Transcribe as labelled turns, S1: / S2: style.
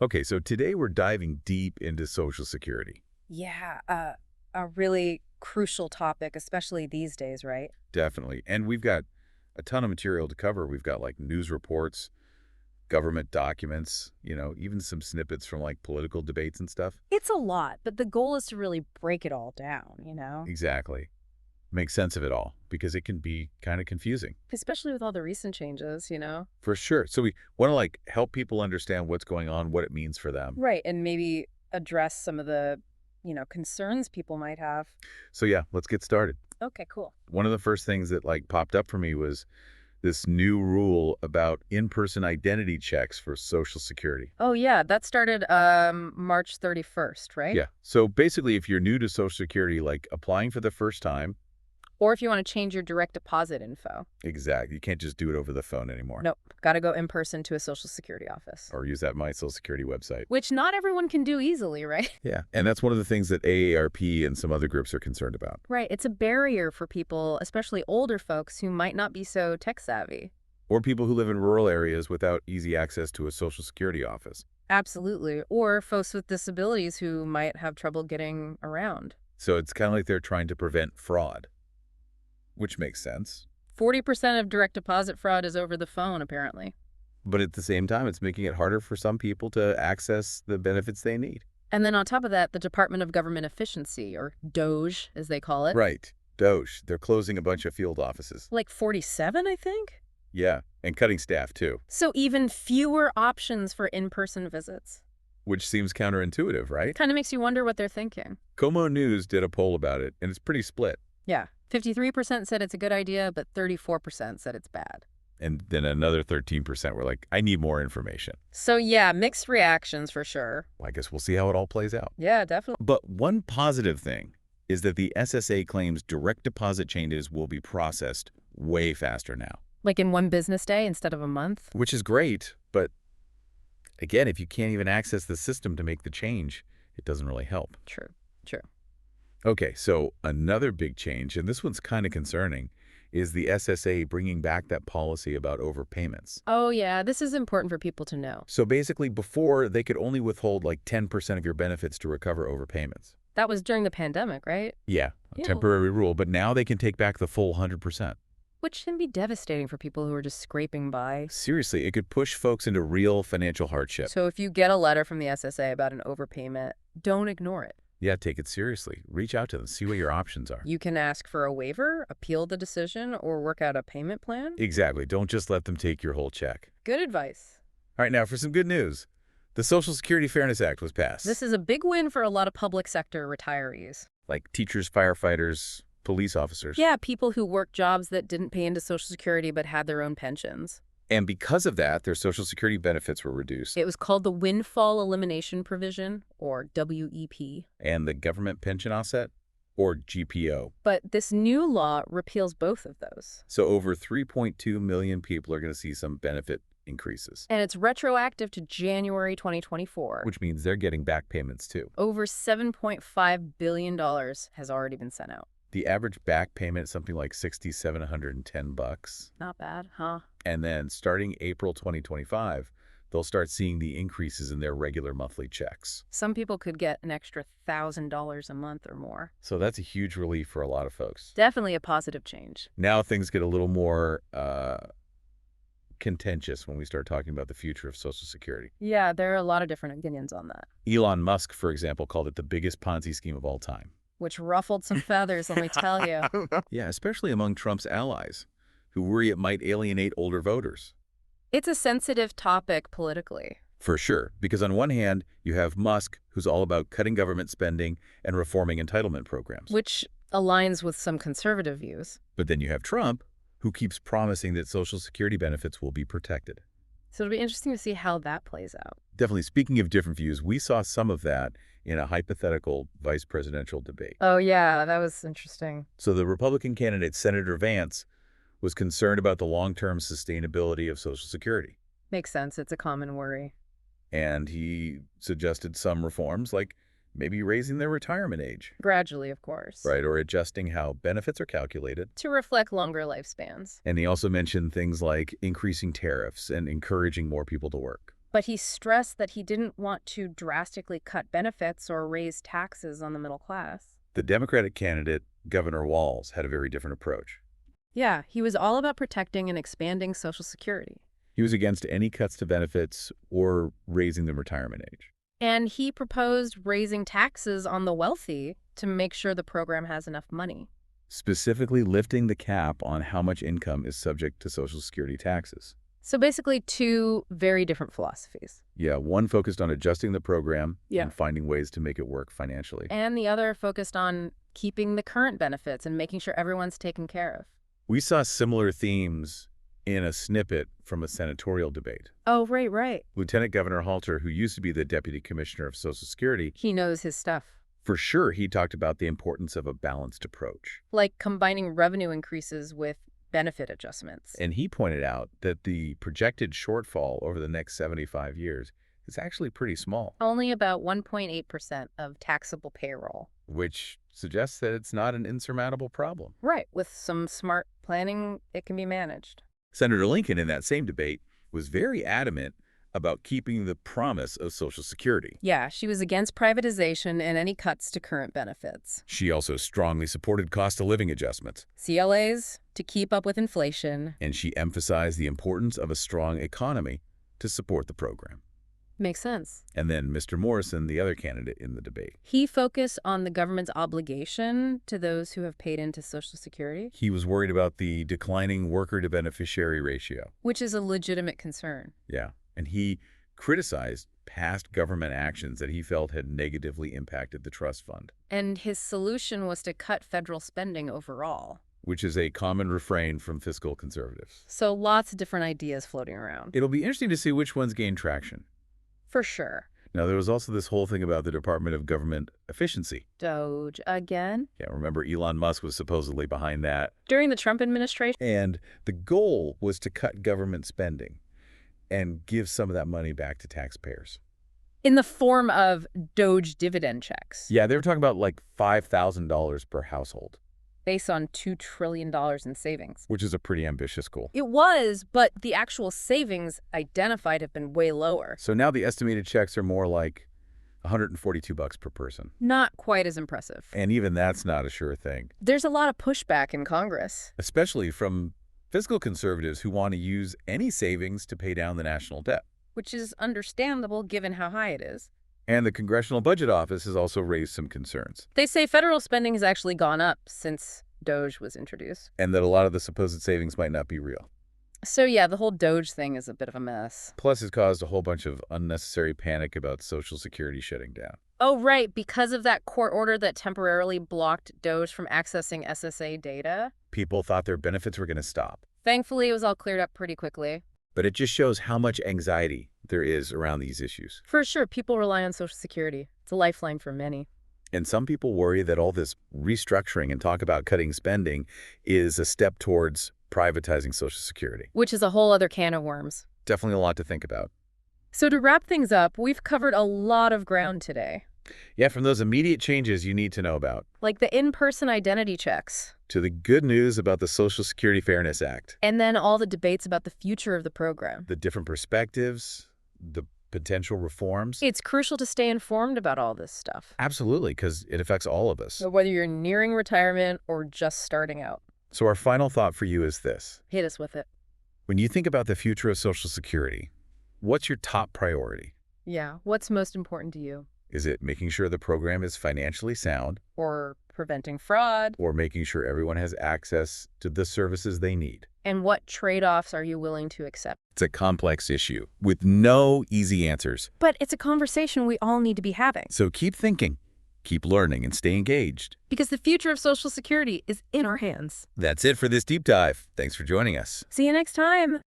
S1: Okay, so today we're diving deep into Social Security.
S2: Yeah, a really crucial topic, especially these days, right?
S1: Definitely. And we've got a ton of material to cover. We've got like news reports, government documents, even some snippets from like political debates and stuff.
S2: It's a lot, but the goal is to really break it all down.
S1: Exactly. Make sense of it all because it can be kind of confusing.
S2: Especially with all the recent changes.
S1: For sure. So we want to like help people understand what's going on, what it means for them.
S2: Right, and maybe address some of the concerns people might have.
S1: So yeah, let's get started.
S2: Okay, cool.
S1: One of the first things that like popped up for me was this new rule about in-person identity checks for Social Security.
S2: Oh yeah, that started March 31st, right?
S1: Yeah. So basically, if you're new to Social Security, like applying for the first time,
S2: Or if you want to change your direct deposit info.
S1: exactly, you can't just do it over the phone anymore
S2: Nope, got to go in person to a Social Security office.
S1: or use that My Social Security website.
S2: Which not everyone can do easily, right?
S1: Yeah. And that's one of the things that AARP and some other groups are concerned about.
S2: Right. It's a barrier for people, especially older folks who might not be so tech savvy.
S1: Or people who live in rural areas without easy access to a Social Security office.
S2: Absolutely. Or folks with disabilities who might have trouble getting around.
S1: So it's kind of like they're trying to prevent fraud, which makes sense.
S2: 40% of direct deposit fraud is over the phone, apparently.
S1: But at the same time, it's making it harder for some people to access the benefits they need.
S2: And then on top of that, the Department of Government Efficiency, or DOGE, as they call it.
S1: Right. Doge. They're closing a bunch of field offices.
S2: Like 47, I think?
S1: Yeah. And cutting staff, too.
S2: So even fewer options for in-person visits.
S1: Which seems counterintuitive, right?
S2: Kind of makes you wonder what they're thinking.
S1: Como News did a poll about it, and it's pretty split.
S2: Yeah. 53% said it's a good idea, but 34% said it's bad.
S1: And then another 13% were like, I need more information.
S2: So yeah, mixed reactions for sure.
S1: Well, I guess we'll see how it all plays out.
S2: Yeah, definitely.
S1: But one positive thing is that the SSA claims direct deposit changes will be processed way faster now.
S2: Like in one business day instead of a month?
S1: Which is great, but again, if you can't even access the system to make the change, it doesn't really help.
S2: True, true.
S1: Okay, so another big change, and this one's kind of concerning, is the SSA bringing back that policy about overpayments.
S2: Oh yeah, this is important for people to know.
S1: So basically, before, they could only withhold like 10% of your benefits to recover overpayments.
S2: That was during the pandemic, right?
S1: Yeah, a
S2: Yeah.
S1: temporary rule, but now they can take back the full 100%.
S2: Which can be devastating for people who are just scraping by.
S1: Seriously, it could push folks into real financial hardship.
S2: So if you get a letter from the SSA about an overpayment, don't ignore it.
S1: Yeah, take it seriously. Reach out to them, see what your options are.
S2: You can ask for a waiver, appeal the decision, or work out a payment plan.
S1: Exactly. Don't just let them take your whole check.
S2: Good advice.
S1: All right, now for some good news. The Social Security Fairness Act was passed.
S2: This is a big win for a lot of public sector retirees.
S1: Like teachers, firefighters, police officers.
S2: Yeah, people who work jobs that didn't pay into Social Security but had their own pensions.
S1: And because of that, their Social Security benefits were reduced.
S2: It was called the Windfall Elimination Provision, or WEP.
S1: And the Government Pension Offset, or GPO.
S2: But this new law repeals both of those.
S1: So over 3.2 million people are going to see some benefit increases.
S2: And it's retroactive to January 2024.
S1: Which means they're getting back payments too.
S2: Over $7.5 billion has already been sent out.
S1: The average back payment is something like $6,710.
S2: Not bad, huh?
S1: And then starting April 2025, they'll start seeing the increases in their regular monthly checks.
S2: Some people could get an extra $1,000 a month or more.
S1: So that's a huge relief for a lot of folks.
S2: Definitely a positive change.
S1: Now things get a little more contentious when we start talking about the future of Social Security.
S2: Yeah, there are a lot of different opinions on that.
S1: Elon Musk, for example, called it the biggest Ponzi scheme of all time.
S2: Which ruffled some feathers, let me tell you.
S1: Yeah, especially among Trump's allies, who worry it might alienate older voters.
S2: It's a sensitive topic politically.
S1: For sure, because on one hand, you have Musk, who's all about cutting government spending and reforming entitlement programs.
S2: Which aligns with some conservative views.
S1: But then you have Trump, who keeps promising that Social Security benefits will be protected.
S2: So it'll be interesting to see how that plays out.
S1: Definitely, speaking of different views, we saw some of that in a hypothetical vice presidential debate.
S2: Oh, yeah, that was interesting.
S1: So the Republican candidate, Senator Vance, was concerned about the long-term sustainability of Social Security.
S2: Makes sense. It's a common worry.
S1: And he suggested some reforms, like maybe raising their retirement age.
S2: Gradually, of course.
S1: Right, or adjusting how benefits are calculated.
S2: To reflect longer lifespans.
S1: And he also mentioned things like increasing tariffs and encouraging more people to work.
S2: But he stressed that he didn't want to drastically cut benefits or raise taxes on the middle class.
S1: The Democratic candidate, Governor Walz, had a very different approach.
S2: Yeah, he was all about protecting and expanding Social Security.
S1: He was against any cuts to benefits or raising the retirement age.
S2: And he proposed raising taxes on the wealthy to make sure the program has enough money.
S1: Specifically lifting the cap on how much income is subject to Social Security taxes.
S2: So basically two very different philosophies.
S1: Yeah, one focused on adjusting the program
S2: Yeah.
S1: and finding ways to make it work financially.
S2: And the other focused on keeping the current benefits and making sure everyone's taken care of.
S1: We saw similar themes in a snippet from a senatorial debate.
S2: Oh, right.
S1: Lieutenant Governor Halter, who used to be the Deputy Commissioner of Social Security,
S2: He knows his stuff.
S1: for sure he talked about the importance of a balanced approach.
S2: Like combining revenue increases with benefit adjustments.
S1: And he pointed out that the projected shortfall over the next 75 years is actually pretty small,
S2: Only about 1.8% of taxable payroll.
S1: which suggests that it's not an insurmountable problem.
S2: Right. With some smart planning, it can be managed.
S1: Senator Lincoln, in that same debate, was very adamant about keeping the promise of Social Security.
S2: Yeah, she was against privatization and any cuts to current benefits.
S1: She also strongly supported cost-of-living adjustments,
S2: CLAs to keep up with inflation.
S1: and she emphasized the importance of a strong economy to support the program.
S2: Makes sense.
S1: And then Mr. Morrison, the other candidate in the debate,
S2: He focused on the government's obligation to those who have paid into Social Security,
S1: he was worried about the declining worker-to-beneficiary ratio.
S2: which is a legitimate concern.
S1: Yeah, and he criticized past government actions that he felt had negatively impacted the trust fund,
S2: And his solution was to cut federal spending overall.
S1: which is a common refrain from fiscal conservatives.
S2: So lots of different ideas floating around.
S1: It'll be interesting to see which ones gain traction.
S2: For sure.
S1: Now, there was also this whole thing about the Department of Government Efficiency.
S2: Doge again?
S1: Yeah, remember Elon Musk was supposedly behind that.
S2: During the Trump administration?
S1: And the goal was to cut government spending and give some of that money back to taxpayers.
S2: In the form of Doge dividend checks.
S1: Yeah, they were talking about like $5,000 per household,
S2: Based on $2 trillion in savings.
S1: which is a pretty ambitious goal.
S2: It was, but the actual savings identified have been way lower.
S1: So now the estimated checks are more like $142 per person.
S2: Not quite as impressive.
S1: And even that's not a sure thing,
S2: There's a lot of pushback in Congress.
S1: especially from fiscal conservatives who want to use any savings to pay down the national debt.
S2: Which is understandable given how high it is.
S1: And the Congressional Budget Office has also raised some concerns,
S2: They say federal spending has actually gone up since Doge was introduced.
S1: and that a lot of the supposed savings might not be real.
S2: So yeah, the whole Doge thing is a bit of a mess.
S1: Plus, it's caused a whole bunch of unnecessary panic about Social Security shutting down.
S2: Oh, right, because of that court order that temporarily blocked Doge from accessing SSA data.
S1: People thought their benefits were going to stop.
S2: Thankfully, it was all cleared up pretty quickly.
S1: But it just shows how much anxiety there is around these issues.
S2: For sure, people rely on Social Security. It's a lifeline for many.
S1: And some people worry that all this restructuring and talk about cutting spending is a step towards privatizing Social Security.
S2: Which is a whole other can of worms.
S1: Definitely a lot to think about.
S2: So to wrap things up, we've covered a lot of ground today.
S1: Yeah, from those immediate changes you need to know about,
S2: Like the in-person identity checks.
S1: to the good news about the Social Security Fairness Act,
S2: And then all the debates about the future of the program.
S1: the different perspectives, the potential reforms.
S2: It's crucial to stay informed about all this stuff.
S1: Absolutely, because it affects all of us.
S2: So whether you're nearing retirement or just starting out,
S1: So our final thought for you is this.
S2: hit us with it.
S1: When you think about the future of Social Security, what's your top priority?
S2: Yeah, what's most important to you?
S1: Is it making sure the program is financially sound,
S2: Or preventing fraud?
S1: or making sure everyone has access to the services they need?
S2: And what trade-offs are you willing to accept?
S1: It's a complex issue with no easy answers.
S2: But it's a conversation we all need to be having.
S1: So keep thinking, keep learning, and stay engaged.
S2: Because the future of Social Security is in our hands.
S1: That's it for this deep dive. Thanks for joining us.
S2: See you next time.